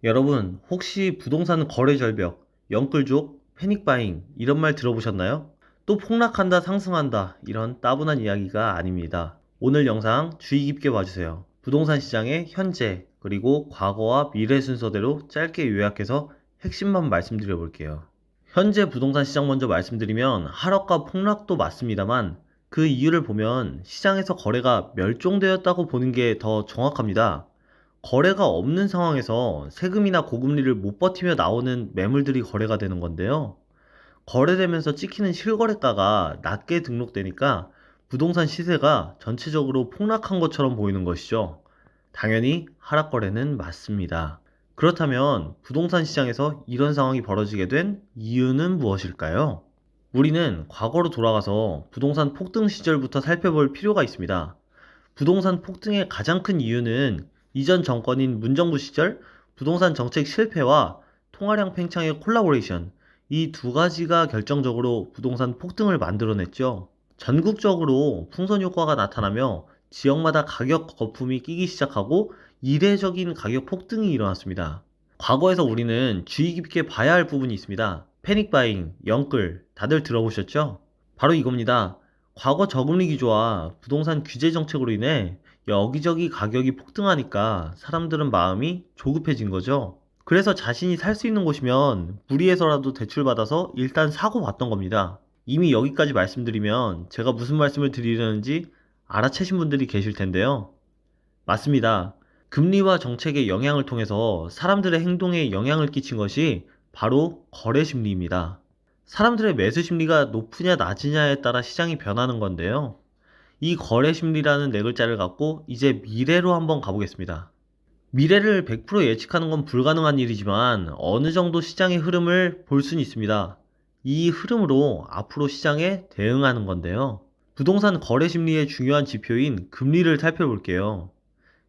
여러분, 혹시 부동산 거래 절벽, 영끌족, 패닉바잉 이런 말 들어보셨나요? 또 폭락한다, 상승한다 이런 따분한 이야기가 아닙니다. 오늘 영상 주의 깊게 봐주세요. 부동산 시장의 현재 그리고 과거와 미래 순서대로 짧게 요약해서 핵심만 말씀드려 볼게요. 현재 부동산 시장 먼저 말씀드리면 하락과 폭락도 맞습니다만 그 이유를 보면 시장에서 거래가 멸종되었다고 보는 게 더 정확합니다. 거래가 없는 상황에서 세금이나 고금리를 못 버티며 나오는 매물들이 거래가 되는 건데요. 거래되면서 찍히는 실거래가가 낮게 등록되니까 부동산 시세가 전체적으로 폭락한 것처럼 보이는 것이죠. 당연히 하락 거래는 맞습니다. 그렇다면 부동산 시장에서 이런 상황이 벌어지게 된 이유는 무엇일까요? 우리는 과거로 돌아가서 부동산 폭등 시절부터 살펴볼 필요가 있습니다. 부동산 폭등의 가장 큰 이유는 이전 정권인 문정부 시절 부동산 정책 실패와 통화량 팽창의 콜라보레이션, 이 두 가지가 결정적으로 부동산 폭등을 만들어냈죠. 전국적으로 풍선 효과가 나타나며 지역마다 가격 거품이 끼기 시작하고 이례적인 가격 폭등이 일어났습니다. 과거에서 우리는 주의 깊게 봐야 할 부분이 있습니다. 패닉바잉, 영끌, 다들 들어보셨죠? 바로 이겁니다. 과거 저금리 기조와 부동산 규제 정책으로 인해 여기저기 가격이 폭등하니까 사람들은 마음이 조급해진 거죠. 그래서 자신이 살 수 있는 곳이면 무리해서라도 대출받아서 일단 사고 봤던 겁니다. 이미 여기까지 말씀드리면 제가 무슨 말씀을 드리려는지 알아채신 분들이 계실 텐데요. 맞습니다. 금리와 정책의 영향을 통해서 사람들의 행동에 영향을 끼친 것이 바로 거래 심리입니다. 사람들의 매수 심리가 높으냐 낮으냐에 따라 시장이 변하는 건데요. 이 거래 심리라는 네 글자를 갖고 이제 미래로 한번 가보겠습니다. 미래를 100% 예측하는 건 불가능한 일이지만 어느 정도 시장의 흐름을 볼 수는 있습니다. 이 흐름으로 앞으로 시장에 대응하는 건데요. 부동산 거래 심리의 중요한 지표인 금리를 살펴볼게요.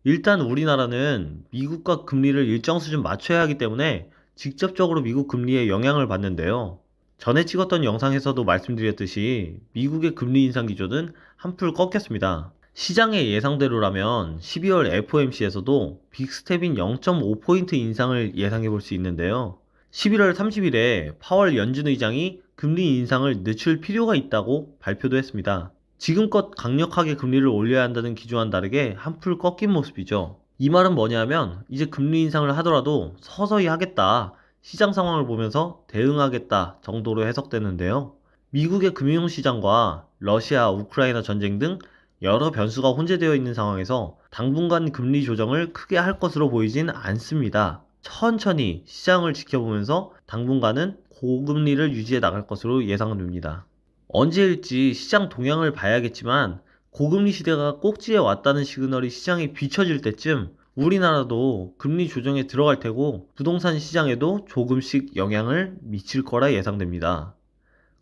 일단 우리나라는 미국과 금리를 일정 수준 맞춰야 하기 때문에 직접적으로 미국 금리에 영향을 받는데요. 전에 찍었던 영상에서도 말씀드렸듯이 미국의 금리 인상 기조는 한풀 꺾였습니다. 시장의 예상대로라면 12월 FOMC에서도 빅스텝인 0.5포인트 인상을 예상해 볼 수 있는데요. 11월 30일에 파월 연준 의장이 금리 인상을 늦출 필요가 있다고 발표도 했습니다. 지금껏 강력하게 금리를 올려야 한다는 기조와는 다르게 한풀 꺾인 모습이죠. 이 말은 뭐냐면 이제 금리 인상을 하더라도 서서히 하겠다, 시장 상황을 보면서 대응하겠다 정도로 해석되는데요. 미국의 금융시장과 러시아, 우크라이나 전쟁 등 여러 변수가 혼재되어 있는 상황에서 당분간 금리 조정을 크게 할 것으로 보이진 않습니다. 천천히 시장을 지켜보면서 당분간은 고금리를 유지해 나갈 것으로 예상됩니다. 언제일지 시장 동향을 봐야겠지만 고금리 시대가 꼭지에 왔다는 시그널이 시장에 비춰질 때쯤 우리나라도 금리 조정에 들어갈 테고 부동산 시장에도 조금씩 영향을 미칠 거라 예상됩니다.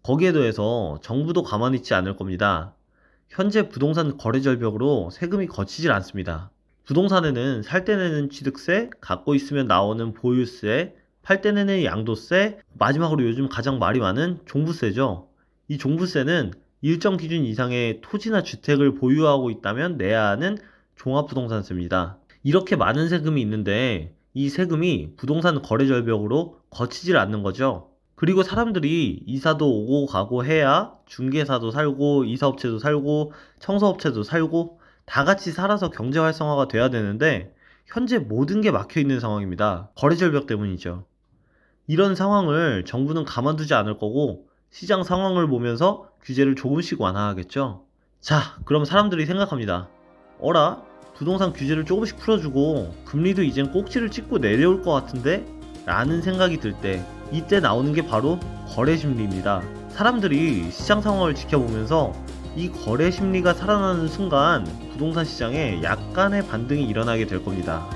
거기에 더해서 정부도 가만히 있지 않을 겁니다. 현재 부동산 거래 절벽으로 세금이 거치질 않습니다. 부동산에는 살 때 내는 취득세, 갖고 있으면 나오는 보유세, 팔 때 내는 양도세, 마지막으로 요즘 가장 말이 많은 종부세죠. 이 종부세는 일정 기준 이상의 토지나 주택을 보유하고 있다면 내야 하는 종합부동산세입니다. 이렇게 많은 세금이 있는데 이 세금이 부동산 거래 절벽으로 거치질 않는 거죠. 그리고 사람들이 이사도 오고 가고 해야 중개사도 살고 이사업체도 살고 청소업체도 살고 다 같이 살아서 경제 활성화가 돼야 되는데 현재 모든 게 막혀 있는 상황입니다. 거래 절벽 때문이죠. 이런 상황을 정부는 가만두지 않을 거고 시장 상황을 보면서 규제를 조금씩 완화하겠죠. 자, 그럼 사람들이 생각합니다. 어라? 부동산 규제를 조금씩 풀어주고 금리도 이젠 꼭지를 찍고 내려올 것 같은데? 라는 생각이 들 때 이때 나오는 게 바로 거래 심리입니다. 사람들이 시장 상황을 지켜보면서 이 거래 심리가 살아나는 순간 부동산 시장에 약간의 반등이 일어나게 될 겁니다.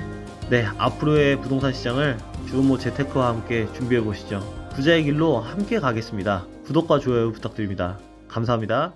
네, 앞으로의 부동산 시장을 주은모 재테크와 함께 준비해 보시죠. 부자의 길로 함께 가겠습니다. 구독과 좋아요 부탁드립니다. 감사합니다.